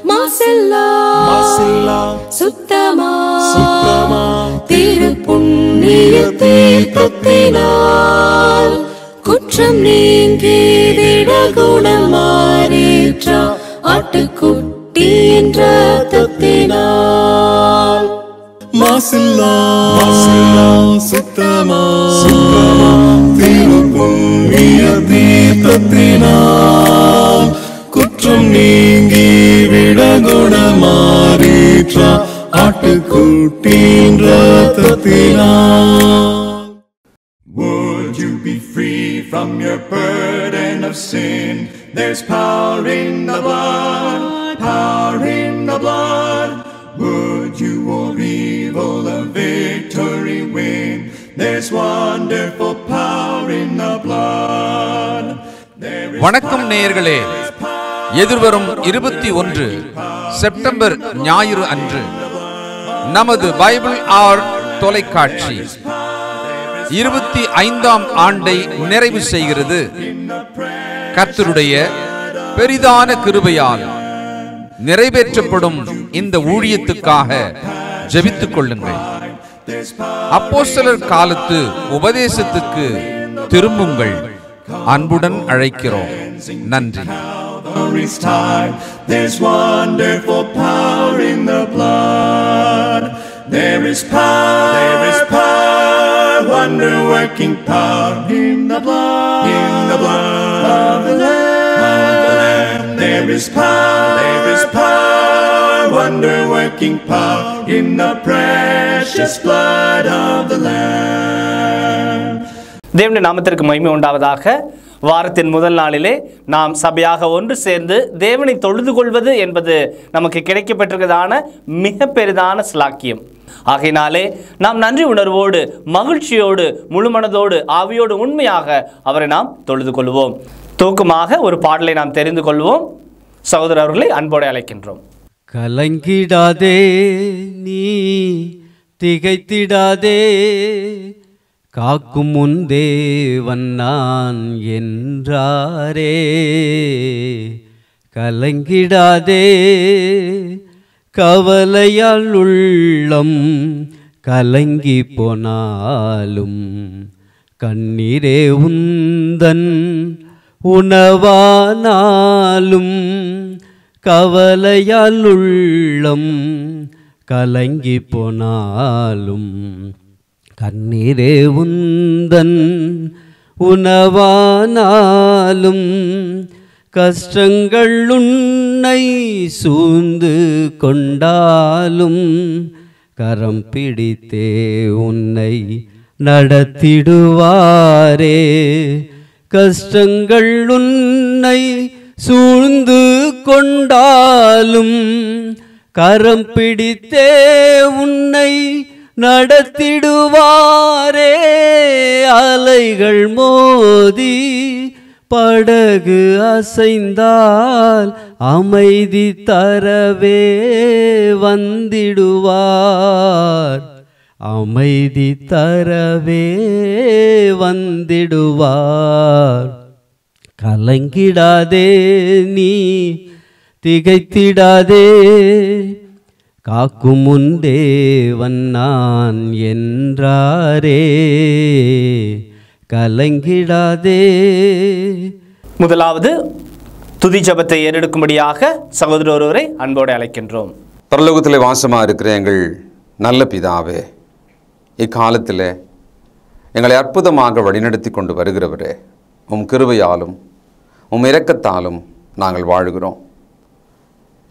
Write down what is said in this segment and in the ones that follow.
மாசில்லா சுத்தமா திருப்புண்ணிய தீர்த்தத்தினால் குற்றம் நீங்கி விடகுணம் மாறேற்ற ஆட்டுக்குட்டியின் இரத்தத்தினால் மாசில்லா சுத்தமா திருப்புண்ணிய தீர்த்தத்தினால் குற்றம் நீங்கி விடகுணம் மாறேற்ற ஆட்டுக்குட்டியின் இரத்தத்தினால். Would you be free from your burden of sin? There's power in the blood, power in the blood. Would you over evil a victory win? There's wonderful power in the blood. வணக்கம் நேயர்களே, எதிர்வரும் 21 September ஞாயிறு அன்று நமது Bible R தொலைக்காட்சி 25ஆம் ஆண்டை நிறைவு செய்கிறது. கர்த்தருடைய பெரிதான கிருபையால் நிறைவேற்றப்படும் இந்த ஊழியத்துக்காக ஜெபித்துக் கொள்ளுங்கள். அப்போஸ்தலர் காலத்து உபதேசத்துக்கு திரும்புங்கள். அன்புடன் அழைக்கிறோம். நன்றி. There's wonderful power in the blood. There is power, wonder-working power in the blood of the Lamb. There is power, wonder-working power in the precious blood of the Lamb. தேவனுடைய நாமத்திற்கு மகிமை உண்டாவதாக. வாரத்தின் முதல் நாளிலே நாம் சபையாக ஒன்று சேர்ந்து தேவனை தொழுது கொள்வது என்பது நமக்கு கிடைக்கப்பட்டிருக்கிறதான மிக பெரிதான ஸ்லாக்கியம். ஆகையினாலே நாம் நன்றி உணர்வோடு, மகிழ்ச்சியோடு, முழுமனதோடு, ஆவியோடு உண்மையாக அவரை நாம் தொழுது கொள்வோம். தூக்கமாக ஒரு பாடலை நாம் தெரிந்து கொள்வோம். சகோதரர்களை அன்போடு அழைக்கின்றோம். கலங்கிடாதே, நீ திகைத்திடாதே, காக்கும் முன் தேவன் நான் என்றாரே. கலங்கிடாதே, கவலையால் உள்ளம் கலங்கி போனாலும் கண்ணீரே உந்தன் உணவானாலும். கவலையால் உள்ளம் கலங்கி போனாலும் கண்ணீரே உந்தன் உணவானாலும். கஷ்டங்கள் உன்னை சூழ்ந்து கொண்டாலும் கரம் பிடித்தே உன்னை நடத்திடுவாரே. கஷ்டங்கள் உன்னை சூழ்ந்து கொண்டாலும் கரம் பிடித்தே உன்னை நடத்திடுவாரே. அலைகள் மோதி படகு அசைந்தால் அமைதி தரவே வந்திடுவார். அமைதி தரவே வந்திடுவார். கலங்கிடாதே, நீ திகைத்திடாதே, காக்கும் முன் தேவன் நான் என்றாரே. கலங்கிடாதே. முதலாவது துதி ஜெபத்தை ஏறெடுக்கும்படியாக சகோதரர் ஒருவரை அன்போடு அழைக்கின்றோம். பரலோகத்திலே வாசமாக இருக்கிற எங்கள் நல்ல பிதாவே, இக்காலத்தில் எங்களை அற்புதமாக வழிநடத்தி கொண்டு வருகிறவரே, உம் கிருபையாலும் உம் இரக்கத்தாலும் நாங்கள் வாழ்கிறோம்.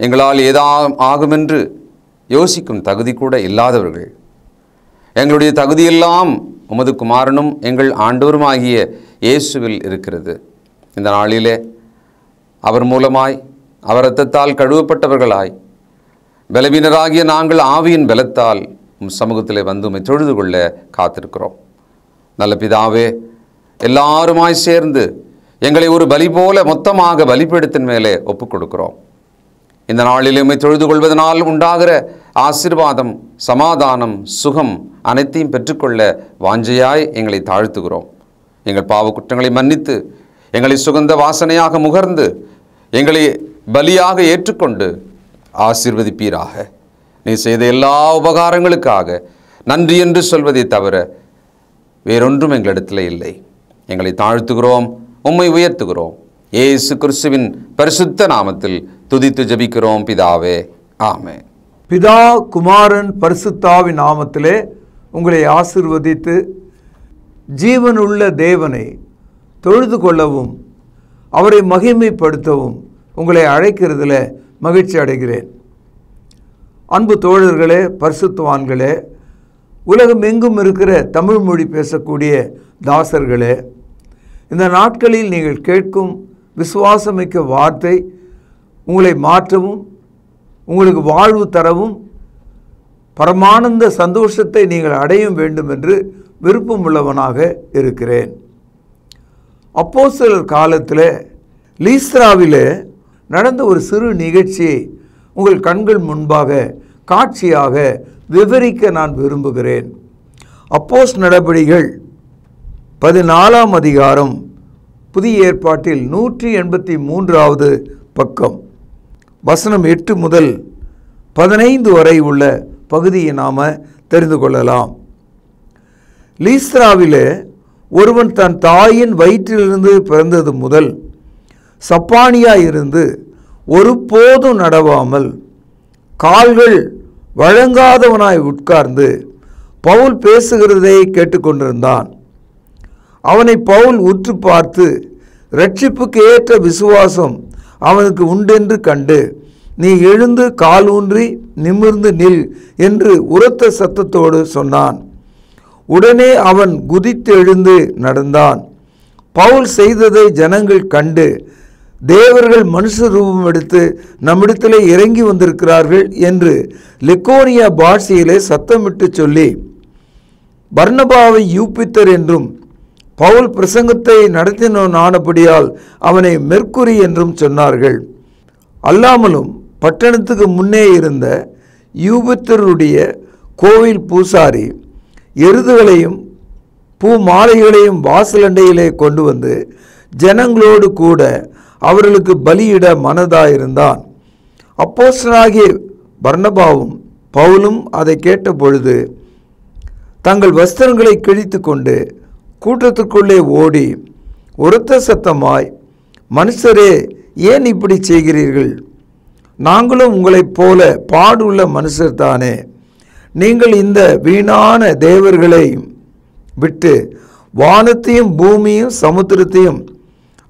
எங்களால் ஆகுமென்று யோசிக்கும் தகுதி கூட இல்லாதவர்கள், எங்களுடைய தகுதியெல்லாம் உமது குமாரனும் எங்கள் ஆண்டவருமாகிய இயேசுவில் இருக்கிறது. இந்த நாளிலே அவர் மூலமாய், அவர் இரத்தத்தால் கழுவப்பட்டவர்களாய், பலவீனராகிய நாங்கள் ஆவியின் பலத்தால் உம் சமூகத்திலே வந்து உம்மை தொழுது கொள்ள காத்திருக்கிறோம். நல்ல பிதாவே, எல்லாருமாய் சேர்ந்து எங்களை ஒரு பலி போல மொத்தமாக பலிபீடத்தின் மேலே ஒப்புக் கொடுக்கிறோம். இந்த நாளில் உம்மை தொழுது கொள்வதனால் உண்டாகிற ஆசீர்வாதம், சமாதானம், சுகம் அனைத்தையும் பெற்றுக்கொள்ள வாஞ்சையாய் எங்களை தாழ்த்துகிறோம். எங்கள் பாவ குற்றங்களை மன்னித்து, எங்களை சுகந்த வாசனையாக முகர்ந்து, எங்களை பலியாக ஏற்றுக்கொண்டு ஆசீர்வதிப்பீராக. நீ செய்த எல்லா உபகாரங்களுக்காக நன்றி என்று சொல்வதை தவிர வேறொன்றும் எங்களிடத்தில் இல்லை. எங்களை தாழ்த்துகிறோம், உம்மை உயர்த்துகிறோம். இயேசு கிறிஸ்துவின் பரிசுத்த நாமத்தில் துதித்து ஜெபிக்கிறோம் பிதாவே, ஆமென். பிதா குமாரன் பரிசுத்தாவின் நாமத்திலே உங்களை ஆசீர்வதித்து ஜீவனுள்ள தேவனை தொழுது கொள்ளவும் அவரை மகிமைப்படுத்தவும் உங்களை அழைக்கிறதுல மகிழ்ச்சி அடைகிறேன். அன்பு தோழர்களே, பரிசுத்தவான்களே, உலகம் எங்கும் இருக்கிற தமிழ் மொழி பேசக்கூடிய தாசர்களே, இந்த நாட்களில் நீங்கள் கேட்கும் விசுவாசமிக்க வார்த்தை உங்களை மாற்றவும் உங்களுக்கு வாழ்வு தரவும் பரமானந்த சந்தோஷத்தை நீங்கள் அடையும் வேண்டும் என்று விருப்பமுள்ளவனாக இருக்கிறேன். அப்போஸ்தலர் காலத்தில் லீஸ்திராவிலே நடந்த ஒரு சிறு நிகழ்ச்சியை உங்கள் கண்கள் முன்பாக காட்சியாக விவரிக்க நான் விரும்புகிறேன். அப்போஸ்தலர் நடபடிகள் 14ஆம் அதிகாரம், புதிய ஏற்பாட்டில் 183வது பக்கம், வசனம் 8 முதல் 15 வரை உள்ள பகுதியை நாம் தெரிந்து கொள்ளலாம். லீஸ்திராவிலே ஒருவன் தன் தாயின் வயிற்றிலிருந்து பிறந்தது முதல் சப்பானியாயிருந்து ஒருபோதும் நடவாமல் கால்கள் வழங்காதவனாய் உட்கார்ந்து பவுல் பேசுகிறதை கேட்டுக்கொண்டிருந்தான். அவனை பவுல் உற்று பார்த்து, இரட்சிப்புக்கு ஏற்ற விசுவாசம் அவனுக்கு உண்டென்று கண்டு, நீ எழுந்து கால் ஊன்றி நிமிர்ந்து நில் என்று உரத்த சத்தத்தோடு சொன்னான். உடனே அவன் குதித்து எழுந்து நடந்தான். பவுல் செய்ததை ஜனங்கள் கண்டு, தேவர்கள் மனுஷ ரூபம் எடுத்து நம்மிடத்திலே இறங்கி வந்திருக்கிறார்கள் என்று லிக்கோனியா பாஷையிலே சத்தமிட்டு சொல்லி, பர்னபாவை யூப்பித்தர் என்றும் பவுல் பிரசங்கத்தை நடத்தினோன் ஆனபடியால் அவனை மெர்க்குரி என்றும் சொன்னார்கள். அல்லாமலும் பட்டணத்துக்கு முன்னே இருந்த யூபித்தருடைய கோவில் பூசாரி எருதுகளையும் பூ மாலைகளையும் வாசலண்டையிலே கொண்டு வந்து ஜனங்களோடு கூட அவர்களுக்கு பலியிட மனதாயிருந்தான். அப்போஸ்தலனாகிய பர்னபாவும் பவுலும் அதை கேட்ட பொழுது தங்கள் வஸ்திரங்களை கிழித்து கொண்டு கூட்டத்துக்குள்ளே ஓடி உரத்த சத்தமாய், மனுஷரே, ஏன் இப்படி செய்கிறீர்கள்? நாங்களும் உங்களைப் போல பாடுள்ள மனுஷர் தானே. நீங்கள் இந்த வீணான தேவர்களை விட்டு வானத்தையும் பூமியும் சமுத்திரத்தையும்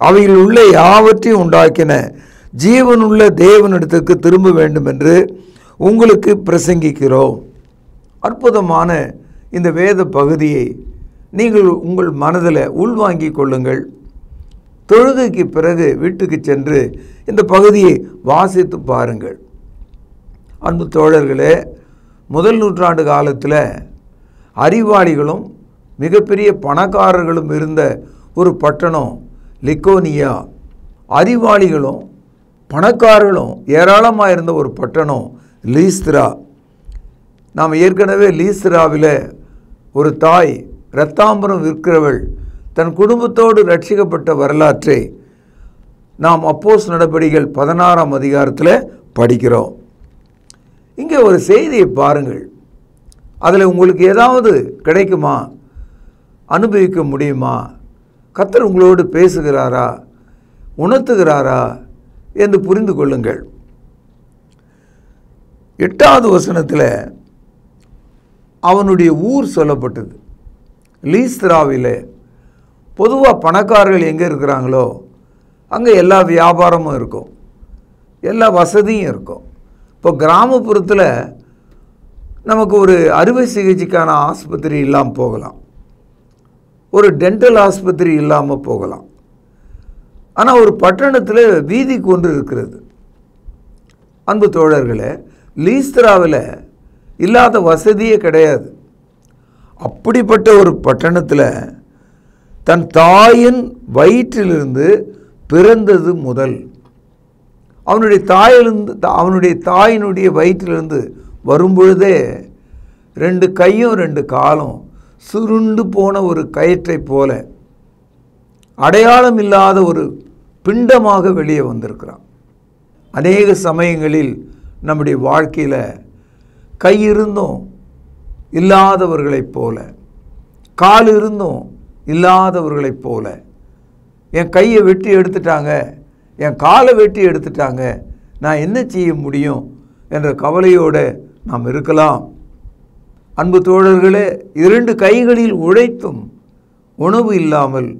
அவையில் உள்ள யாவற்றையும் உண்டாக்கின ஜீவனுள்ள தேவனிடத்துக்கு திரும்ப வேண்டும் என்று உங்களுக்கு பிரசங்கிக்கிறோம். அற்புதமான இந்த வேத பகுதியை நீங்கள் உங்கள் மனதில் உள்வாங்கிக் கொள்ளுங்கள். தொழுகைக்கு பிறகு வீட்டுக்கு சென்று இந்த பகுதியை வாசித்து பாருங்கள். அன்பு தோழர்களே, முதல் நூற்றாண்டு காலத்தில் அறிவாளிகளும் மிகப்பெரிய பணக்காரர்களும் இருந்த ஒரு பட்டணம் லிக்கோனியா. அறிவாளிகளும் பணக்காரர்களும் ஏராளமாக இருந்த ஒரு பட்டணம் லீஸ்திரா. நாம் ஏற்கனவே லீஸ்திராவில் ஒரு தாய் இரத்தாம்பரம் விற்கிறவள் தன் குடும்பத்தோடு ரட்சிக்கப்பட்ட வரலாற்றை நாம் அப்போஸ்தலர் நடபடிகள் 16ஆம் அதிகாரத்தில் படிக்கிறோம். இங்கே ஒரு செய்தியை பாருங்கள். அதில் உங்களுக்கு ஏதாவது கிடைக்குமா? அனுபவிக்க முடியுமா? கர்த்தர் உங்களோடு பேசுகிறாரா, உணர்த்துகிறாரா என்று புரிந்து கொள்ளுங்கள். 8வது வசனத்தில் அவனுடைய ஊர் சொல்லப்பட்டது. லீஸ்திராவில் பொதுவாக பணக்காரர்கள் எங்கே இருக்கிறாங்களோ அங்கே எல்லா வியாபாரமும் இருக்கும், எல்லா வசதியும் இருக்கும். இப்போ கிராமப்புறத்தில் நமக்கு ஒரு அறுவை சிகிச்சைக்கான ஆஸ்பத்திரி இல்லாமல் போகலாம், ஒரு டென்டல் ஆஸ்பத்திரி இல்லாமல் போகலாம். ஆனால் ஒரு பட்டணத்தில் வீதிக்கு ஒன்று இருக்கிறது. அன்பு தோழர்களே, லீஸ்திராவில் இல்லாத வசதியே கிடையாது. அப்படிப்பட்ட ஒரு பட்டணத்தில் தன் தாயின் வயிற்றிலிருந்து பிறந்தது முதல், அவனுடைய தாயினுடைய வயிற்றிலிருந்து வரும்பொழுதே 2 கையும் 2 காலும் சுருண்டு போன ஒரு கயிற்றை போல அடையாளம் இல்லாத ஒரு பிண்டமாக வெளியே வந்திருக்கிறான். அநேக சமயங்களில் நம்முடைய வாழ்க்கையில் கை இருந்தும் இல்லாதவர்களைப் போல, கால் இருந்தும் இல்லாதவர்களைப் போல, என் கையை வெட்டி எடுத்துட்டாங்க, என் காலை வெட்டி எடுத்துட்டாங்க, நான் என்ன செய்ய முடியும் என்ற கவலையோடு நாம் இருக்கலாம். அன்பு தோழர்களே, 2 கைகளில் உழைத்தும் உணவு இல்லாமல்,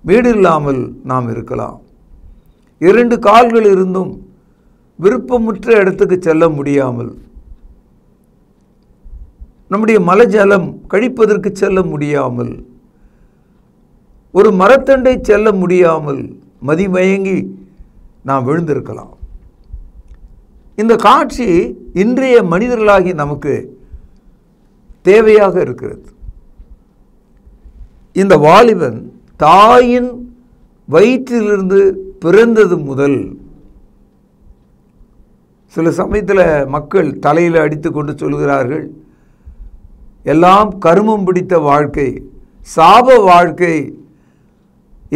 வீடு இல்லாமல் நாம் இருக்கலாம். 2 கால்கள் இருந்தும் விருப்பமுற்ற இடத்துக்கு செல்ல முடியாமல், நம்முடைய மலஜலம் கழிப்பதற்கு செல்ல முடியாமல், ஒரு மரத்தண்டை செல்ல முடியாமல் மதிமயங்கி நாம் விழுந்திருக்கலாம். இந்த காட்சி இன்றைய மனிதர்களாகி நமக்கு தேவையாக இருக்கிறது. இந்த வாலிபன் தாயின் வயிற்றிலிருந்து பிறந்தது முதல், சில சமயத்தில் மக்கள் தலையில் அடித்து கொண்டு சொல்கிறார்கள், எல்லாம் கருமம் பிடித்த வாழ்க்கை, சாப வாழ்க்கை,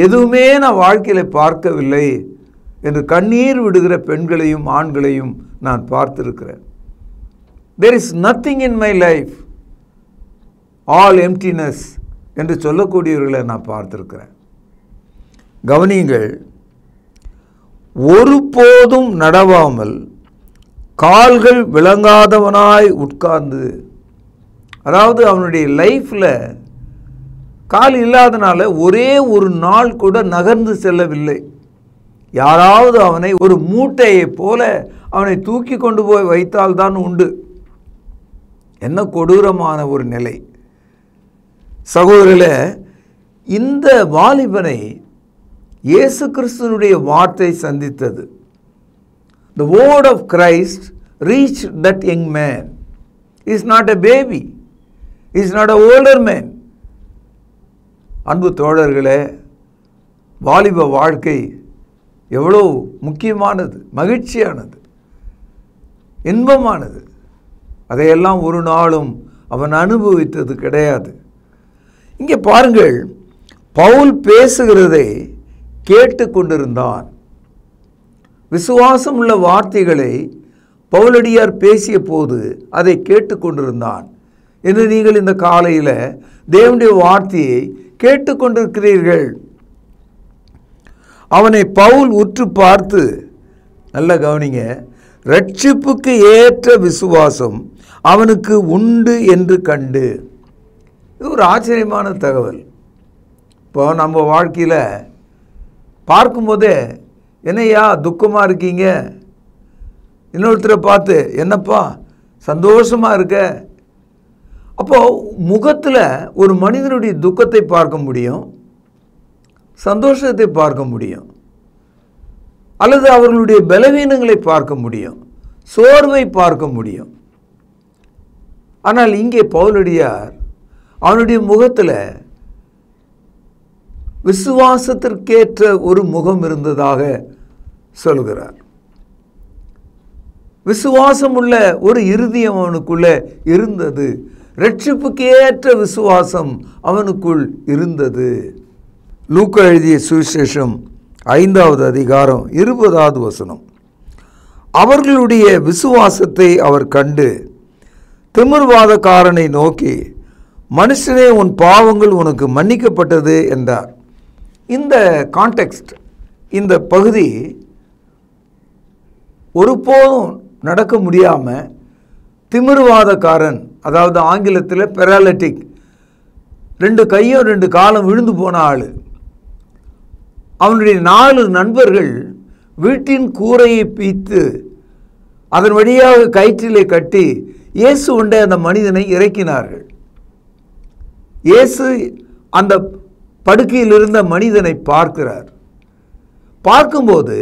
எதுவுமே நான் வாழ்க்கையில் பார்க்கவில்லை என்று கண்ணீர் விடுகிற பெண்களையும் ஆண்களையும் நான் பார்த்திருக்கிறேன். There is nothing in my life, all emptiness என்று சொல்லக்கூடியவர்களை நான் பார்த்திருக்கிறேன். கவனியுங்கள், ஒருபோதும் நடவாமல் கால்கள் விளங்காதவனாய் உட்கார்ந்து, அதாவது அவனுடைய லைஃப்பில் கால் இல்லாதனால ஒரே ஒரு நாள் கூட நகர்ந்து செல்லவில்லை. யாராவது அவனை ஒரு மூட்டையை போல அவனை தூக்கி கொண்டு போய் வைத்தால்தான் உண்டு. என்ன கொடூரமான ஒரு நிலை சகோதரர்களே! இந்த வாலிபனை இயேசு கிறிஸ்துவினுடைய வார்த்தை சந்தித்தது. The word of Christ reached that young man. He is not a baby. He is not an older man. அன்பு தோழர்களே, வாலிப வாழ்க்கை எவ்வளோ முக்கியமானது, மகிழ்ச்சியானது, இன்பமானது. அதையெல்லாம் ஒரு நாளும் அவன் அனுபவித்தது கிடையாது. இங்கே பாருங்கள், பவுல் பேசுகிறதை கேட்டு கொண்டிருந்தான். விசுவாசம் உள்ள வார்த்தைகளை பவுலடியார் பேசிய போது அதை கேட்டு கொண்டிருந்தான் என்று நீங்கள் இந்த காலையில் தேவனுடைய வார்த்தையை கேட்டுக்கொண்டிருக்கிறீர்கள். அவனை பவுல் உற்று பார்த்து, நல்ல கவனிங்க, ரட்சிப்புக்கு ஏற்ற விசுவாசம் அவனுக்கு உண்டு என்று கண்டு. இது ஒரு ஆச்சரியமான தகவல். இப்போ நம்ம வாழ்க்கையில் பார்க்கும்போதே, என்னையா துக்கமாக இருக்கீங்க, இன்னொருத்தரை பார்த்து என்னப்பா சந்தோஷமாக இருக்க. அப்போது முகத்தில் ஒரு மனிதனுடைய துக்கத்தை பார்க்க முடியும், சந்தோஷத்தை பார்க்க முடியும், அல்லது அவர்களுடைய பலவீனங்களை பார்க்க முடியும், சோர்வை பார்க்க முடியும். ஆனால் இங்கே பவுலடியார் அவனுடைய முகத்தில் விசுவாசத்திற்கேற்ற ஒரு முகம் இருந்ததாக சொல்கிறார். விசுவாசம் உள்ள ஒரு இருதயம் அவனுக்குள்ள இருந்தது. ரட்சிப்புக்கு ஏற்ற விசுவாசம் அவனுக்குள் இருந்தது. லூக்கா எழுதிய சுவிசேஷம் 5வது அதிகாரம் 20வது வசனம். அவர்களுடைய விசுவாசத்தை அவர் கண்டு திமிர்வாதக்காரனை நோக்கி, மனுஷனே, உன் பாவங்கள் உனக்கு மன்னிக்கப்பட்டது என்றார். இந்த கான்டெக்ஸ்ட், இந்த பகுதி ஒருபோதும் நடக்க முடியாமல் திமிர்வாதக்காரன், அதாவது ஆங்கிலத்தில் பெராலிட்டிக், 2 கையும் 2 காலும் விழுந்து போன ஆள், அவனுடைய 4 நண்பர்கள் வீட்டின் கூரையை பீத்து அதன் வழியாக கயிற்றிலே கட்டி இயேசு உண்ட அந்த மனிதனை இறக்கினார்கள். இயேசு அந்த படுக்கையில் இருந்த மனிதனை பார்க்கிறார். பார்க்கும்போது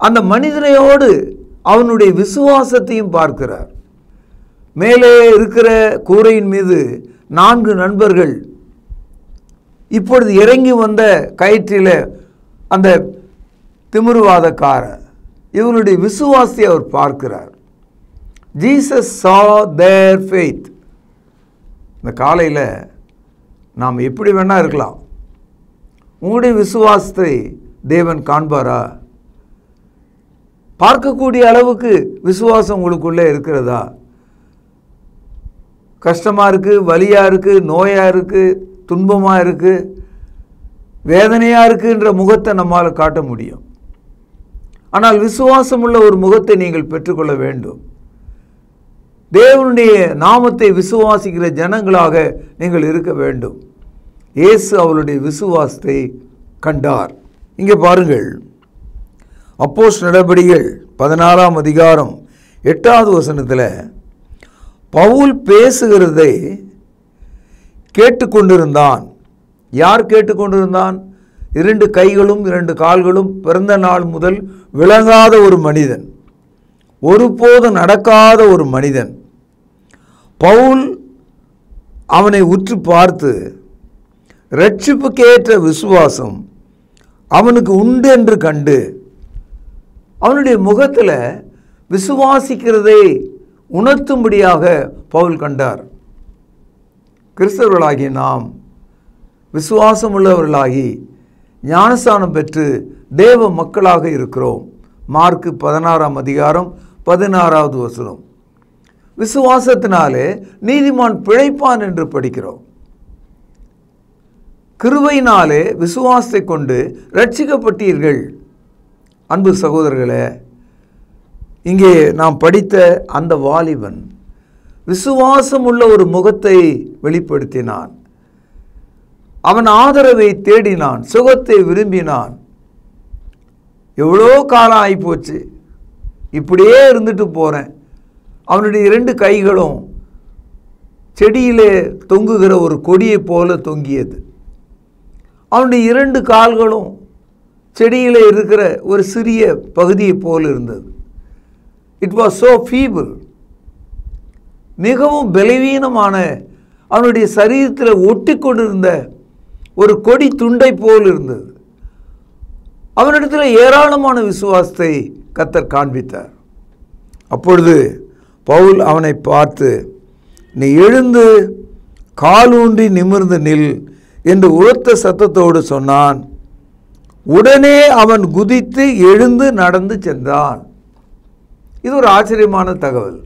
அந்த மனிதனையோடு அவனுடைய விசுவாசத்தையும் பார்க்கிறார். மேலே இருக்கிற கூரையின் மீது 4 நண்பர்கள் இப்பொழுது இறங்கி வந்த கயிற்றில் அந்த திமிர்வாதக்காரர், இவனுடைய விசுவாசத்தை அவர் பார்க்கிறார். Jesus saw their faith. இந்த காலையில் நாம் எப்படி வேணா இருக்கலாம், உங்களுடைய விசுவாசத்தை தேவன் காண்பாரா? பார்க்கக்கூடிய அளவுக்கு விசுவாசம் உங்களுக்குள்ளே இருக்கிறதா? கஷ்டமாக இருக்குது, வலியாக இருக்குது, நோயாக இருக்குது, துன்பமாக இருக்குது, வேதனையாக இருக்குன்ற முகத்தை நம்மால் காட்ட முடியும். ஆனால் விசுவாசமுள்ள ஒரு முகத்தை நீங்கள் பெற்றுக்கொள்ள வேண்டும். தேவனுடைய நாமத்தை விசுவாசிக்கிற ஜனங்களாக நீங்கள் இருக்க வேண்டும். இயேசு அவளுடைய விசுவாசத்தை கண்டார். இங்கே பாருங்கள், அப்போஸ்தலர் நடபடிகள் 16ஆம் அதிகாரம் 8வது வசனத்தில் பவுல் பேசுகிறதை கேட்டுக்கொண்டிருந்தான். யார் கேட்டுக்கொண்டிருந்தான்? 2 கைகளும் 2 கால்களும் பிறந்த நாள் முதல் விளங்காத ஒரு மனிதன், ஒருபோதும் நடக்காத ஒரு மனிதன். பவுல் அவனை உற்று பார்த்து இரட்சிப்புக்கேற்ற விசுவாசம் அவனுக்கு உண்டு என்று கண்டு அவனுடைய முகத்தில் விசுவாசிக்கிறதை உணர்த்தும்படியாக பவுல் கண்டார். கிறிஸ்தவர்களாகிய நாம் விசுவாசமுள்ளவர்களாகி ஞானஸ்நானம் பெற்று தேவ மக்களாக இருக்கிறோம். மார்க்கு 16ஆம் அதிகாரம் 16வது வசனம். விசுவாசத்தினாலே நீதிமான் பிழைப்பான் என்று படிக்கிறோம். கிருபையினாலே விசுவாசத்தை கொண்டு ரட்சிக்கப்பட்டீர்கள். அன்பு சகோதரர்களே, இங்கே நாம் படித்த அந்த வாலிபன் விசுவாசம் உள்ள ஒரு முகத்தை வெளிப்படுத்தினான். அவன் ஆதரவை தேடினான், சுகத்தை விரும்பினான். எவ்வளோ காலம் ஆகிப்போச்சு, இப்படியே இருந்துட்டு போகிறேன். அவனுடைய 2 கைகளும் செடியிலே தொங்குகிற ஒரு கொடியை போல தொங்கியது. அவனுடைய 2 கால்களும் செடியில் இருக்கிற ஒரு சிறிய பகுதியை போல் இருந்தது. It was so feeble. மிகவும் பலவீனமான அவனுடைய சரீரத்தில் ஒட்டி கொண்டிருந்த ஒரு கொடி துண்டை போல் இருந்தது. அவனிடத்தில் ஏராளமான விசுவாசத்தை கர்த்தர் காண்பித்தார். அப்பொழுது பவுல் அவனை பார்த்து, நீ எழுந்து காலூன்றி நிமிர்ந்து நில் என்று உரத்த சத்தத்தோடு சொன்னான். உடனே அவன் குதித்து எழுந்து நடந்து சென்றான். இது ஒரு ஆச்சரியமான தகவல்.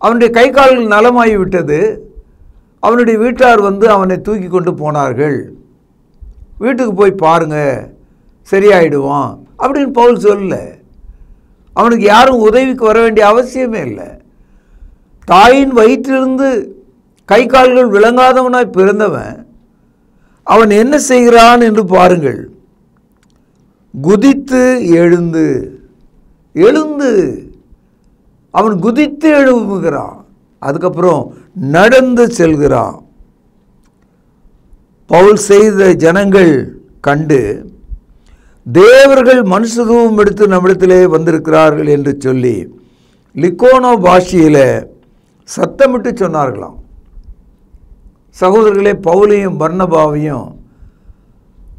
அவனுடைய கை கால்கள் நலமாகிவிட்டது. அவனுடைய வீட்டார் வந்து அவனை தூக்கி கொண்டு போனார்கள். வீட்டுக்கு போய் பாருங்க, சரியாயிடுவான் அப்படின்னு பவுல் சொல்லல. அவனுக்கு யாரும் உதவிக்கு வர வேண்டிய அவசியமே இல்லை. தாயின் வயிற்றிலிருந்து கை கால்கள் விளங்காதவனாய் பிறந்தவன் அவன் என்ன செய்கிறான் என்று பாருங்கள். குதித்து எழுந்து அவன் குதித்து எழும்புகிறான். அதுக்கப்புறம் நடந்து செல்கிறான். பவுல் செய்த ஜனங்கள் கண்டு, தேவர்கள் மனுஷரூபம் எடுத்து நம்மிடத்திலே வந்திருக்கிறார்கள் என்று சொல்லி லிக்கோனோ பாஷையில் சத்தமிட்டு சொன்னார்களாம். சகோதரர்களே, பவுலையும் பர்னபாவையும்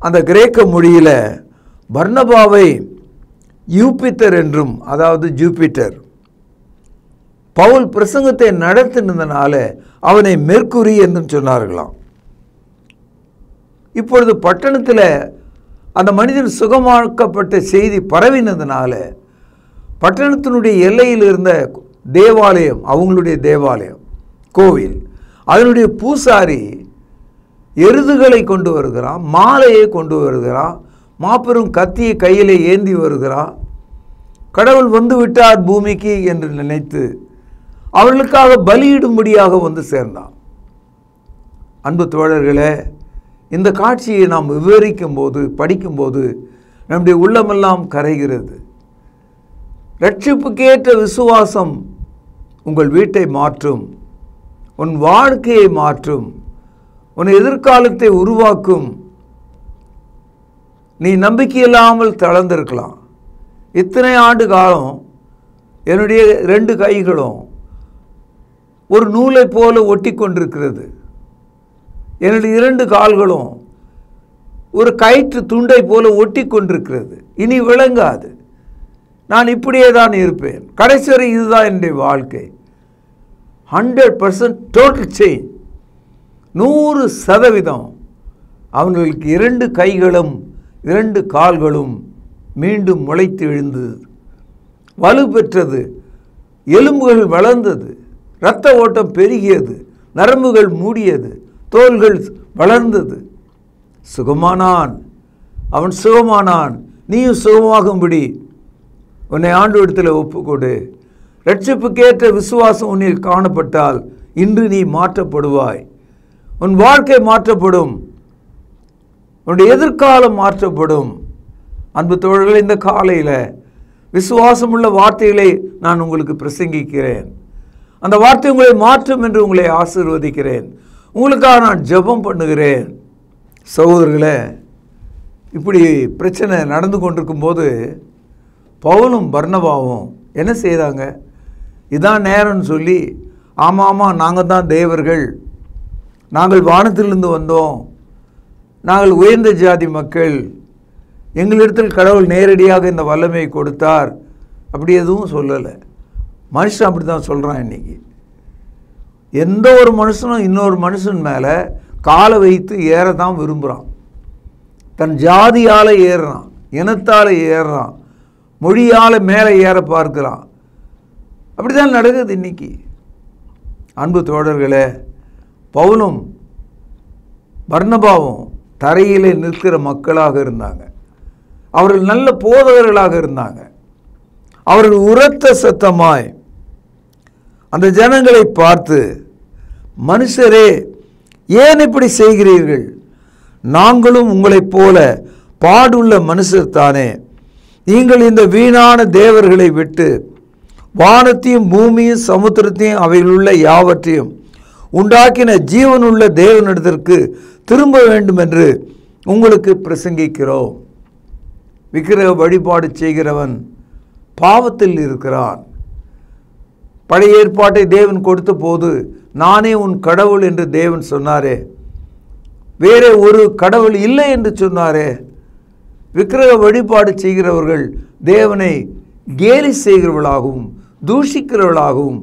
அந்த கிரேக்க மொழியில் பர்னபாவை யூபிட்டர் என்றும், அதாவது ஜூபிட்டர், பவுல் பிரசங்கத்தை நடத்தினதுனால அவனை மெர்க்குரி என்றும் சொன்னார்களாம். இப்பொழுது பட்டணத்தில் அந்த மனிதன் சுகமாக்கப்பட்ட செய்தி பரவினதுனால பட்டணத்தினுடைய எல்லையில் இருந்த தேவாலயம், அவங்களுடைய தேவாலயம் கோவில், அதனுடைய பூசாரி எருதுகளை கொண்டு வருகிறான், மாலையை கொண்டு வருகிறான், மாபெரும் கத்தியை கையிலே ஏந்தி வருகிறான். கடவுள் வந்து விட்டார் பூமிக்கு என்று நினைத்து அவர்களுக்காக பலியிடும்படியாக வந்து சேர்ந்தான். அன்பு தோழர்களே, இந்த காட்சியை நாம் விவரிக்கும் போது, படிக்கும்போது நம்முடைய உள்ளமெல்லாம் கரைகிறது. ரட்சிப்புக்கேற்ற விசுவாசம் உங்கள் வீட்டை மாற்றும், உன் வாழ்க்கையை மாற்றும், உன் எதிர்காலத்தை உருவாக்கும். நீ நம்பிக்கையில்லாமல் தளர்ந்திருக்கலாம். இத்தனை ஆண்டு காலம் என்னுடைய 2 கைகளும் ஒரு நூலை போல ஒட்டி கொண்டிருக்கிறது. என்னுடைய 2 கால்களும் ஒரு கயிற்று துண்டை போல ஒட்டி கொண்டிருக்கிறது. இனி விளங்காது. நான் இப்படியே தான் இருப்பேன். கடைசி வரை இதுதான் என்னுடைய வாழ்க்கை. 100% டோட்டல் சேஞ்ச். 100% அவங்களுக்கு 2 கைகளும் 2 கால்களும் மீண்டும் முளைத்து எழுந்து வலு பெற்றது, எலும்புகள் வளர்ந்தது, இரத்த ஓட்டம் பெருகியது, நரம்புகள் மூடியது, தோள்கள் வளர்ந்தது. சுகமானான், அவன் சுகமானான். நீயும் சுகமாகும்படி உன்னை ஆண்டவரிடத்தில் ஒப்புக்கொடு. இரட்சிப்புக்கேற்ற விசுவாசம் உன்னில் காணப்பட்டால் இன்று நீ மாற்றப்படுவாய். உன் வாழ்க்கை மாற்றப்படும், உன்னுடைய எதிர்காலம் மாற்றப்படும். அன்பு தோழர்கள், இந்த காலையில் விசுவாசமுள்ள வார்த்தைகளை நான் உங்களுக்கு பிரசங்கிக்கிறேன். அந்த வார்த்தை உங்களை மாற்றும் என்று உங்களை ஆசீர்வதிக்கிறேன். உங்களுக்காக நான் ஜெபம் பண்ணுகிறேன். சகோதரர்களே, இப்படி பிரச்சனை நடந்து கொண்டிருக்கும் போது பவுலும் பர்னபாவும் என்ன செய்தாங்க? இதான் நேரம்னு சொல்லி, ஆமாம் நாங்கள் தான் தேவர்கள், நாங்கள் வானத்திலிருந்து வந்தோம், நாங்கள் உயர்ந்த ஜாதி மக்கள், எங்களிடத்தில் கடவுள் நேரடியாக இந்த வல்லமையை கொடுத்தார், அப்படி எதுவும் சொல்லலை. மனுஷன் அப்படி தான் சொல்கிறான். இன்றைக்கி எந்த ஒரு மனுஷனும் இன்னொரு மனுஷன் மேலே காலை வைத்து ஏற தான் விரும்புகிறான். தன் ஜாதியால் ஏறுறான், இனத்தால் ஏறுறான், மொழியால் மேலே ஏற பார்க்கிறான். அப்படி தான் நடக்குது இன்றைக்கி. அன்பு தோழர்களே, பவுலும் பர்னபாவும் தரையிலே நிற்கிற மக்களாக இருந்தாங்க. அவர்கள் நல்ல போதகர்களாக இருந்தாங்க. அவர்கள் உரத்த சத்தமாய் அந்த ஜனங்களை பார்த்து, மனுஷரே, ஏன் இப்படி செய்கிறீர்கள்? நாங்களும் உங்களைப் போல பாடுள்ள மனுஷர் தானே. நீங்கள் இந்த வீணான தேவர்களை விட்டு வானத்தையும் பூமியும் சமுத்திரத்தையும் அவைகளுள்ள யாவற்றையும் உண்டாக்கின ஜீவனுள்ள தேவனிடத்திற்கு திரும்ப வேண்டும் என்று உங்களுக்கு பிரசங்கிக்கிறோம். விக்கிரக வழிபாடு செய்கிறவன் பாவத்தில் இருக்கிறான். பழைய ஏற்பாட்டை தேவன் கொடுத்த போது, நானே உன் கடவுள் என்று தேவன் சொன்னாரே, வேறே ஒரு கடவுள் இல்லை என்று சொன்னாரே. விக்கிரக வழிபாடு செய்கிறவர்கள் தேவனை கேலி செய்கிறவர்களாகவும் தூஷிக்கிறவர்களாகவும்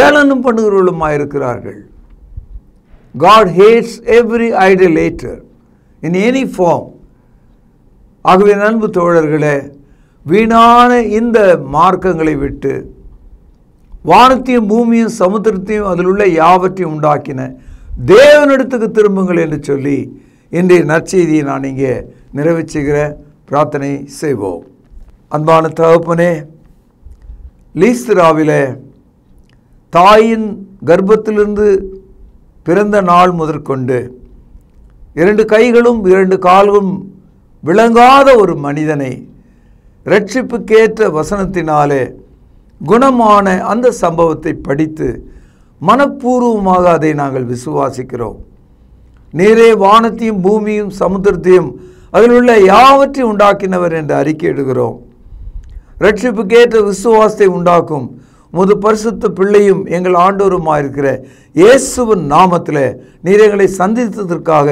ஏளனம் பண்ணுகிறவர்களுமாயிருக்கிறார்கள். God hates every idolater in any form. ஆகவே அன்பு தோழர்களே, வீணான இந்த மார்க்கங்களை விட்டு வானத்தையும் பூமியும் சமுத்திரத்தையும் அதில் உள்ள யாவற்றையும் உண்டாக்கின தேவனிடத்துக்கு திரும்புங்கள் என்று சொல்லி இன்றைய நற்செய்தியை நான் இங்கே நிறைவேற்றுகிற பிரார்த்தனை செய்வோம். அன்பான தகப்பனே, லீஸ்திராவிலே தாயின் கர்ப்பத்திலிருந்து பிறந்த நாள் முதற்கொண்டு 2 கைகளும் 2 கால்களும் விளங்காத ஒரு மனிதனை இரட்சிப்புக்கேற்ற வசனத்தினாலே குணமான அந்த சம்பவத்தை படித்து மனப்பூர்வமாக அதை நாங்கள் விசுவாசிக்கிறோம். நீரே வானத்தையும் பூமியும் சமுத்திரத்தையும் அதில் உள்ள யாவற்றையும் உண்டாக்கினவர் என்று அறிக்கையிடுகிறோம். இரட்சிப்புக்கேற்ற விசுவாசத்தை உண்டாக்கும் முது பரிசுத்த பிள்ளையும் எங்கள் ஆண்டவருமாயிருக்கிற இயேசுவின் நாமத்தில் நீர் எங்களை சந்தித்ததற்காக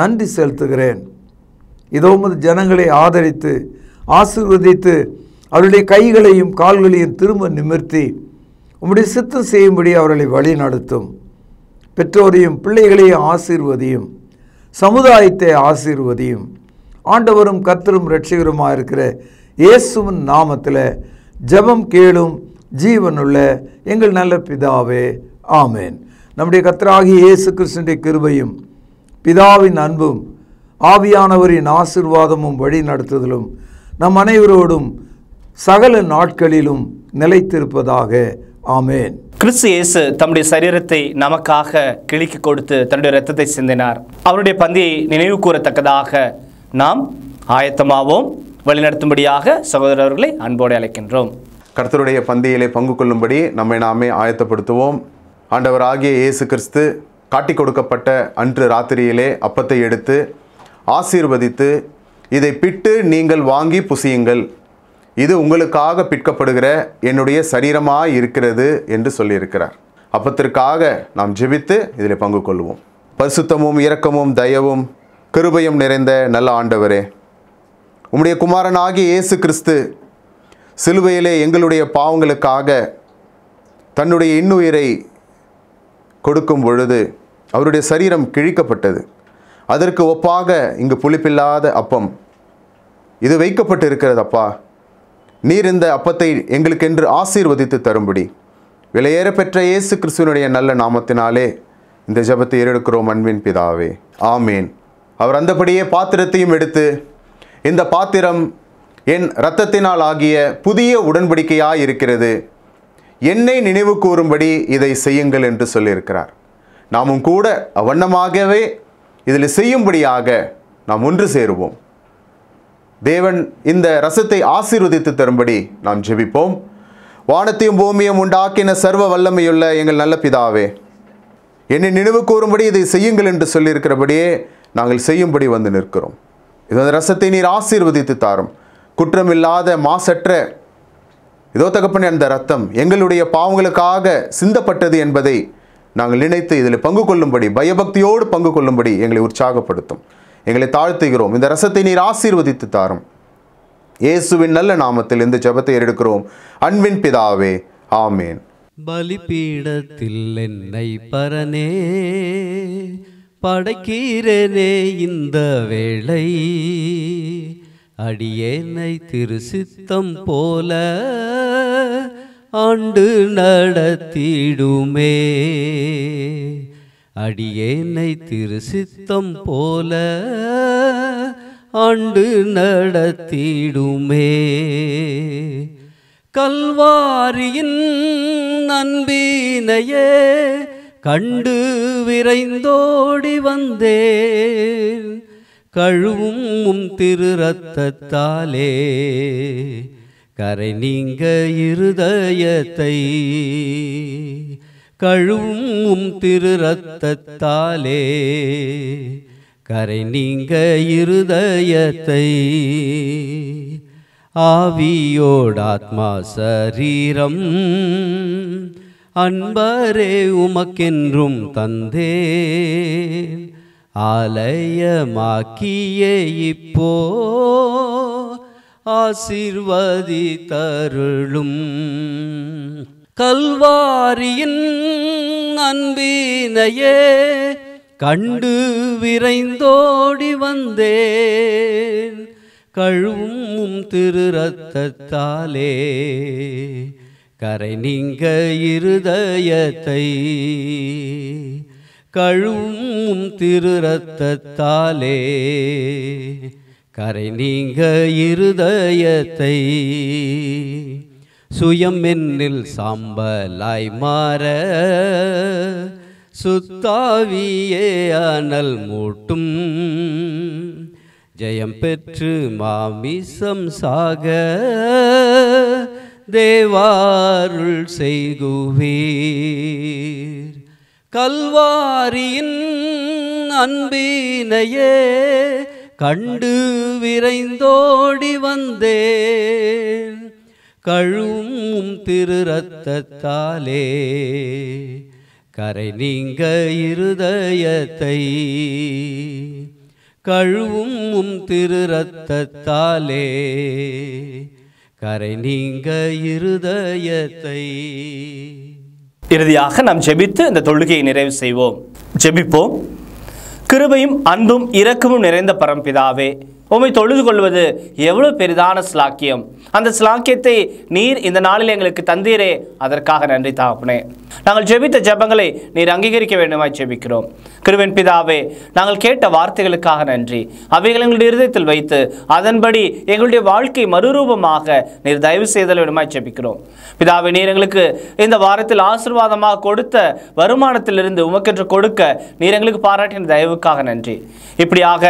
நன்றி செலுத்துகிறேன். இதோ உமது ஜனங்களை ஆதரித்து ஆசீர்வதித்து அவருடைய கைகளையும் கால்களையும் திரும்ப நிமிர்த்தி உம்முடைய சித்தம் செய்யும்படி அவர்களை வழி நடத்தும். பெற்றோரையும் பிள்ளைகளையும் ஆசீர்வதியும், சமுதாயத்தை ஆசீர்வதியும். ஆண்டவரும் கர்த்தரும் இரட்சகருமாக இருக்கிற இயேசுவின் நாமத்தில் ஜெபம் கேளும் ஜீவனுள்ள எங்கள் நல்ல பிதாவே, ஆமேன். நம்முடைய கர்த்தராகிய இயேசு கிறிஸ்துவின் கிருபையும் பிதாவின் அன்பும் ஆவியானவரின் ஆசீர்வாதமும் வழி நடத்துதலும் நம் அனைவரோடும் சகல நாட்களிலும் நிலைத்திருப்பதாக. ஆமேன். கிறிஸ்து இயேசு தம்முடைய சரீரத்தை நமக்காக கிழிக்கு கொடுத்து தன்னுடைய இரத்தத்தை சிந்தினார். அவருடைய பந்தியை நினைவு கூறத்தக்கதாக நாம் ஆயத்தமாவோம். வழிநடத்தும்படியாக சகோதரர்களை அன்போடு அழைக்கின்றோம். கர்த்தருடைய பந்தியிலே பங்கு கொள்ளும்படி நம்மை நாமே ஆயத்தப்படுத்துவோம். ஆண்டவராகிய இயேசு கிறிஸ்து காட்டி கொடுக்கப்பட்ட அன்று ராத்திரியிலே அப்பத்தை எடுத்து ஆசீர்வதித்து, இதை பிட்டு நீங்கள் வாங்கி புசியுங்கள், இது உங்களுக்காக பிற்கப்படுகிற என்னுடைய சரீரமாய் இருக்கிறது என்று சொல்லியிருக்கிறார். அப்பத்திற்காக நாம் ஜெபித்து இதில் பங்கு கொள்வோம். பரிசுத்தமும் இரக்கமும் தயவும் கிருபையும் நிறைந்த நல்ல ஆண்டவரே, உம்முடைய குமாரனாகிய இயேசு கிறிஸ்து சிலுவையிலே எங்களுடைய பாவங்களுக்காக தன்னுடைய இன்னுயிரை கொடுக்கும் பொழுது அவருடைய சரீரம் கிழிக்கப்பட்டது. அதற்கு ஒப்பாக இங்கு புளிப்பில்லாத அப்பம் இது வைக்கப்பட்டு இருக்கிறது. அப்பா, நீர் இந்த அப்பத்தை எங்களுக்கென்று ஆசீர்வதித்து தரும்படி விலையேற பெற்ற இயேசு கிறிஸ்துவனுடைய நல்ல நாமத்தினாலே இந்த ஜெபத்தை ஏறெடுக்கிறோம் அன்பின் பிதாவே, ஆமேன். அவர் அந்தபடியே பாத்திரத்தையும் எடுத்து, இந்த பாத்திரம் என் இரத்தத்தினால் ஆகிய புதிய உடன்படிக்கையாய் இருக்கிறது, என்னை நினைவு கூறும்படி இதை செய்யுங்கள் என்று சொல்லியிருக்கிறார். நாமும் கூட அவ்வண்ணமாகவே இதில் செய்யும்படியாக நாம் ஒன்று சேருவோம். தேவன் இந்த ரசத்தை ஆசீர்வதித்து தரும்படி நாம் ஜெபிப்போம். வானத்தையும் பூமியும் உண்டாக்கின சர்வ வல்லமையுள்ள எங்கள் நல்ல பிதாவே, என்னை நினைவு கூறும்படி இதை செய்யுங்கள் என்று சொல்லியிருக்கிறபடியே நாங்கள் செய்யும்படி வந்து நிற்கிறோம். இந்த ரசத்தை நீர் ஆசீர்வதித்து தாரும். குற்றமில்லாத மாசற்ற இதோ தகப்பனே, அந்த ரத்தம் எங்களுடைய பாவங்களுக்காக சிந்தப்பட்டது என்பதை நாங்கள் நினைத்து இதில் பங்கு கொள்ளும்படி, பயபக்தியோடு பங்கு கொள்ளும்படி எங்களை உற்சாகப்படுத்தும். எங்களை தாழ்த்துகிறோம். இந்த ரசத்தை நீர் ஆசீர்வதித்து தாரும். இயேசுவின் நல்ல நாமத்தில் இந்த ஜெபத்தை எடுக்கிறோம் அன்பின் பிதாவே, ஆமேன். பலிபீடத்தில் என்னை பரனே படைக்கிறேனே இந்த வேளை, அடியேனை திரு சித்தம் போல ஆண்டு நடத்திடுமே, அடியேனை திரு சித்தம் போல ஆண்டு நடத்திடுமே. கல்வாரியின் அன்பினையே கண்டு விரைந்தோடி வந்தேன், கழுவும் திரு ரத்தத்தாலே கரை நீங்க இருதயத்தை, கழுவும் திரு ரத்தத்தாலே கரை நீங்க இருதயத்தை, ஆவியோடாத்மா சரீரம் அன்பரே உமக்கென்றும் தந்தேன், ஆலயமாக்கியே இப்போ ஆசீர்வதித்தருளும். கல்வாரியின் அன்பினையே கண்டு விரைந்தோடி வந்தேன், கழுவும் திரு ரத்தத்தாலே கரை நீங்க இருதயத்தை, கழுவும் திரு ரத்தத்தாலே கரை நீங்க இருதயத்தை, சுயம் என்னில் சாம்பலாய் மாற சுத்தாவியே அனல் மூட்டும், ஜெயம் பெற்று மாமிசம் சாக தேவாருள் செய்குவீர். கல்வாரியின் அன்பினையே கண்டு விரைந்தோடி வந்தேன், கழுவும் திரு ரத்தத்தாலே கரை நீங்க இருதயத்தை, கழுவும் திரு ரத்தத்தாலே கரை நீங்க இருதயத்தை. இறுதியாக நாம் ஜெபித்து இந்த தொழுகையை நிறைவு செய்வோம். ஜெபிப்போம். கிருபையும் அன்பும் இரக்கமும் நிறைந்த பரம்பிதாவே, உம்மை தொழுது கொள்வது எவ்வளவு பெரிதான ஸ்லாக்கியம். அந்த ஸ்லாக்கியத்தை நீர் இந்த நாளில் எங்களுக்கு தந்தீரே, அதற்காக நன்றி தகப்பனே. நாங்கள் ஜெபித்த ஜெபங்களை நீர் அங்கீகரிக்க வேண்டுமாய் ஜெபிக்கிறோம். கிருபையின் பிதாவே, நாங்கள் கேட்ட வார்த்தைகளுக்காக நன்றி. அவைகள் எங்களுடைய இருதயத்தில் வைத்து அதன்படி எங்களுடைய வாழ்க்கை மறுரூபமாக நீர் தயவு செய்தல் வேண்டுமாய் ஜெபிக்கிறோம். பிதாவே, நீர் எங்களுக்கு இந்த வாரத்தில் ஆசீர்வாதமாக கொடுத்த வருமானத்திலிருந்து உமக்கென்று கொடுக்க நீர் எங்களுக்கு பாராட்டின தயவுக்காக நன்றி. இப்படியாக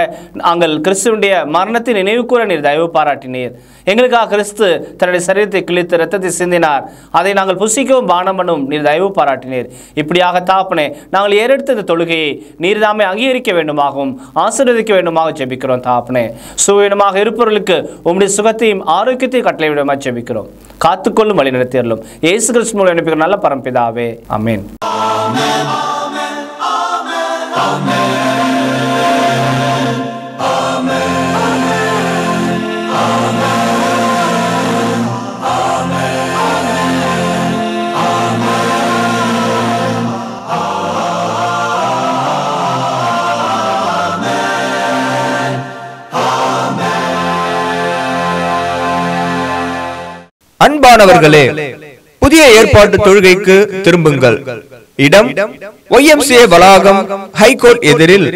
நாங்கள் கிறிஸ்துவனுடைய மரணத்தை நினைவு கூற நீர் தயவு பாராட்டினீர். எங்களுக்காக கிறிஸ்து தன்னுடைய சரீரத்தை கிழித்து இரத்தத்தை சிந்தினார். அதை நாங்கள் புசிக்கவும் பானம் பண்ணவும் நீர் தயவு பாராட்டினீர். இப்படியாக தாப்பனே, நாங்கள் ஏறெடுத்த இந்த தொழுகையை நீர் தாமே அங்கீகரிக்க வேண்டுமாகவும் ஆசீர்வதிக்க வேண்டுமாக ஜெபிக்கிறோம். தாப்பனே, சுயமாக இருப்பவர்களுக்கு உம்முடைய சுகத்தையும் ஆரோக்கியத்தையும் கட்டளை விடமாக ஜெபிக்கிறோம். காத்துக்கொள்ளும் வழி நடத்தியறலும் இயேசு கிறிஸ்து மூலம் அனுப்பிக்கிற நல்ல பரம்பிதாவே, ஆமென். அன்பானவர்களே, புதிய ஏற்பாட்டு தொழுகைக்கு திரும்புங்கள். இடம் YMCA வளாகம், ஹைகோர்ட் எதிரில்,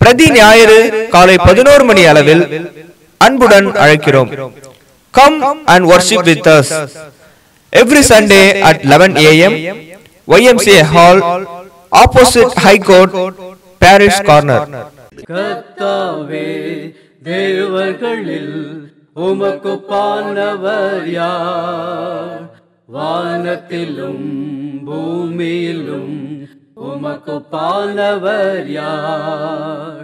பிரதி ஞாயிறு காலை 11 மணி அளவில் அன்புடன் அழைக்கிறோம். Come and worship with us every Sunday at 11 AM, YMCA Hall, opposite High Court, Parish Corner. கர்த்தாவே, தேவர்களில் உமக்கு பானவர் யார்? வானத்திலும் பூமியிலும் உமக்கு பானவர் யார்?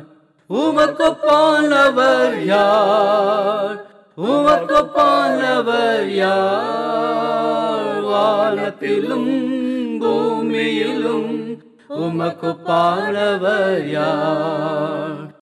உமக்கு பானவர் யார்? உமக்கு பானவர் யார்? வானத்திலும் பூமியிலும் உமக்கு பானவர் யார்?